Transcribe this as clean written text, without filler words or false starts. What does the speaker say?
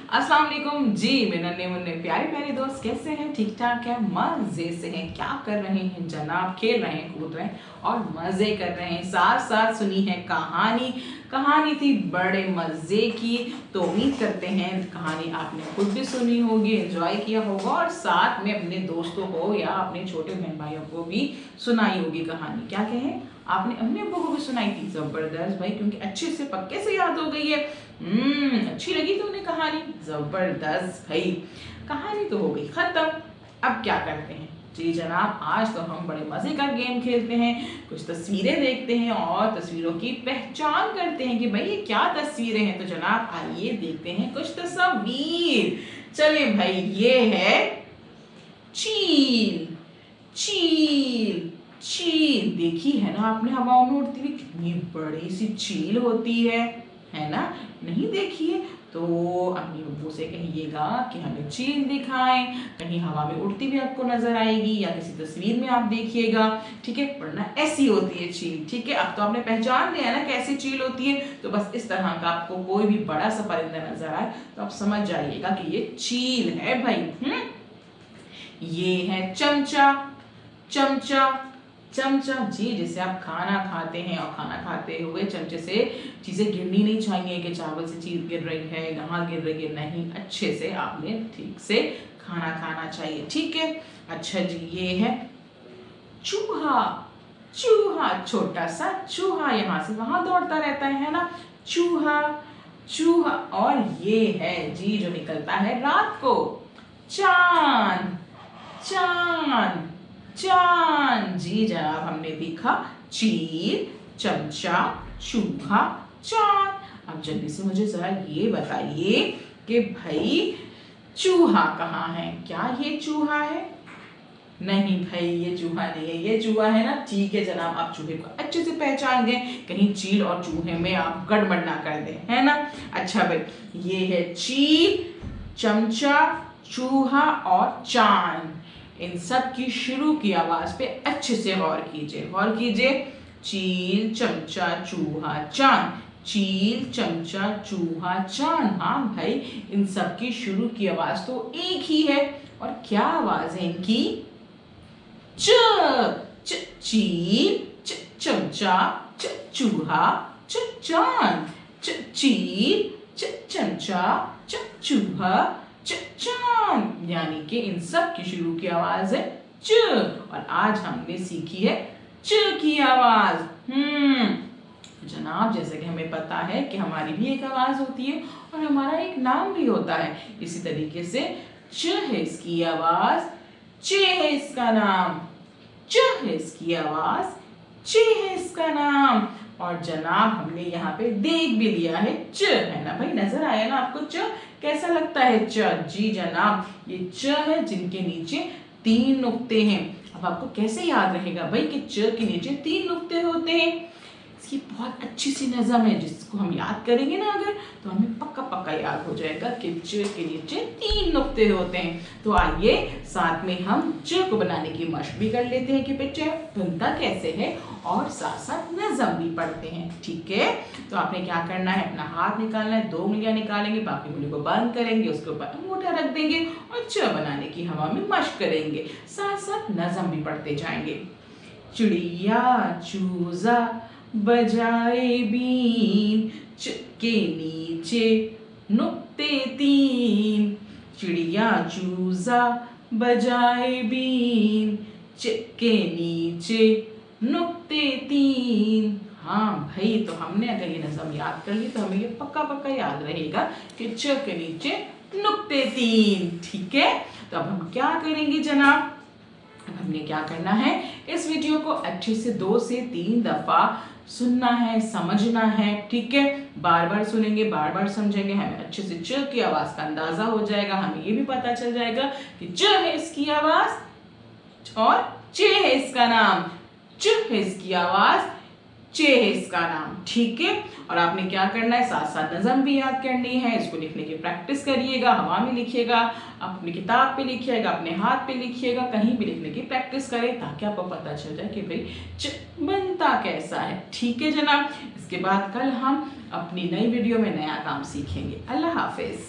अस्सलाम वालेकुम जी, मेरे नन्हे मुन्ने प्यारे प्यारे दोस्त कैसे हैं? ठीक ठाक है, मजे से हैं। क्या कर रहे हैं जनाब? खेल रहे हैं, कूद रहे हैं और मजे कर रहे हैं। साथ साथ सुनी है कहानी थी बड़े मजे की। तो उम्मीद करते हैं कहानी आपने खुद भी सुनी होगी, एंजॉय किया होगा और साथ में अपने दोस्तों को या अपने छोटे बहन भाइयों को भी सुनाई होगी कहानी। क्या कहें, आपने अपने अब्बू को भी सुनाई थी। जबरदस्त भाई, क्योंकि अच्छे से पक्के से याद हो गई है। अच्छी लगी तुमने कहानी? जबरदस्त भाई, कहानी तो हो गई खत्म। अब क्या करते हैं जी जनाब, आज तो हम बड़े मजे का गेम खेलते हैं। कुछ तस्वीरें देखते हैं और तस्वीरों की पहचान करते हैं कि भाई ये क्या तस्वीरें हैं। तो जनाब आइए देखते हैं कुछ तस्वीर। चले भाई, ये है चील। चील चील देखी है ना आपने हवाओं में उड़ती हुई? कितनी बड़ी सी चील होती है ना? नहीं देखी है तो अपनी अब्बू से कहिएगा कि हमें चील दिखाएं। कहीं हवा में उड़ती हुई आपको नजर आएगी या किसी तस्वीर में आप देखिएगा, ठीक है? वरना ऐसी होती है चील, ठीक है? अब तो आपने पहचान लिया ना कैसी चील होती है। तो बस इस तरह का आपको कोई भी बड़ा सा परिंदा नजर आए तो आप समझ जाइएगा कि ये चील है भाई। ये है चमचा। चमचा चमचा जी, जैसे आप खाना खाते हैं और खाना खाते हुए चमचे से चीजें गिरनी नहीं चाहिए कि चावल से चीज गिर रही है, यहाँ गिर रही है, नहीं, अच्छे से आपने ठीक से खाना खाना चाहिए, ठीक है? अच्छा जी, ये है चूहा। चूहा, छोटा सा चूहा यहाँ से वहां दौड़ता रहता है ना, चूहा। चूहा, और ये है जी जो निकलता है रात को, चांद। चांद चांद जी जनाब, हमने देखा चील, चमचा, चूहा, चांद। अब जल्दी से मुझे जरा ये बताइए कि भाई चूहा कहाँ है? क्या ये चूहा है? नहीं भाई, ये चूहा नहीं है, ये चूहा है ना, ठीक है जनाब। आप चूहे को अच्छे से पहचान गए, कहीं चील और चूहे में आप गड़बड़ ना कर दें, है ना? अच्छा भाई, ये है चील, चमचा, चूहा और चांद। इन सब की शुरू की आवाज पे अच्छे से गौर कीजिए, गौर कीजिए। चील, चमचा, चूहा, चांद। चील, चमचा, चूहा, चांद। हाँ भाई, इन सब की शुरू की आवाज तो एक ही है। और क्या आवाज है इनकी? च चील, चमचा, चूहा, चांद। चील, चमचा, चूहा, चांद। यानी कि इन सब की शुरू की आवाज है च। और आज हमने सीखी है च की आवाज। जनाब, जैसे कि हमें पता है कि हमारी भी एक आवाज होती है और हमारा एक नाम भी होता है। इसी तरीके से च है इसकी आवाज, च है इसका नाम। च है इसकी आवाज, च है इसका नाम। और जनाब हमने यहाँ पे देख भी लिया है च, है ना भाई? नजर आया ना आपको च? कैसा लगता है च? जी जनाब, ये च है जिनके नीचे 3 नुक्ते हैं। अब आपको कैसे याद रहेगा भाई कि च के नीचे 3 नुक्ते होते हैं? इसकी बहुत अच्छी सी नज़म है, जिसको हम याद करेंगे ना अगर, तो हमें पक्का पक्का याद हो जाएगा कि च के नीचे 3 नुक्ते होते हैं। तो आइए साथ में हम च को बनाने की मशक भी कर लेते हैं कि बच्चे बनता कैसे है, और साथ साथ नज़म भी पढ़ते हैं, ठीक है? तो आपने क्या करना है, अपना हाथ निकालना है, 2 उंगलियां निकालेंगे, बाकी उंगली को बंद करेंगे, उसके ऊपर अंगूठा रख देंगे और च बनाने की हवा में मशक करेंगे, साथ साथ नज़म भी पढ़ते जाएंगे। चिड़िया चूजा बजाए बीन, च के नीचे नुक्ते 3। चिड़िया चूजा बजाए बीन, च के नीचे नुक्ते 3। हाँ भाई, तो हमने अगर ये नज़म याद कर ली तो हमें ये पक्का पक्का याद रहेगा कि च के नीचे नुक्ते 3, ठीक है? तो अब हम क्या करेंगे जनाब, हमने क्या करना है, इस वीडियो को अच्छे से 2 से 3 दफा सुनना है, समझना है, ठीक है? बार बार सुनेंगे, बार बार समझेंगे, हमें अच्छे से च की आवाज का अंदाजा हो जाएगा। हमें ये भी पता चल जाएगा कि च है इसकी आवाज और च है इसका नाम। च है इसकी आवाज, च है इसका नाम, ठीक है? और आपने क्या करना है, साथ साथ नज़म भी याद करनी है। इसको लिखने की प्रैक्टिस करिएगा, हवा में लिखिएगा, अपनी किताब पे लिखिएगा, अपने हाथ पे लिखिएगा, कहीं भी लिखने की प्रैक्टिस करें ताकि आपको पता चल जाए कि भाई च बनता कैसा है, ठीक है जनाब? इसके बाद कल हम अपनी नई वीडियो में नया काम सीखेंगे। अल्लाह हाफिज।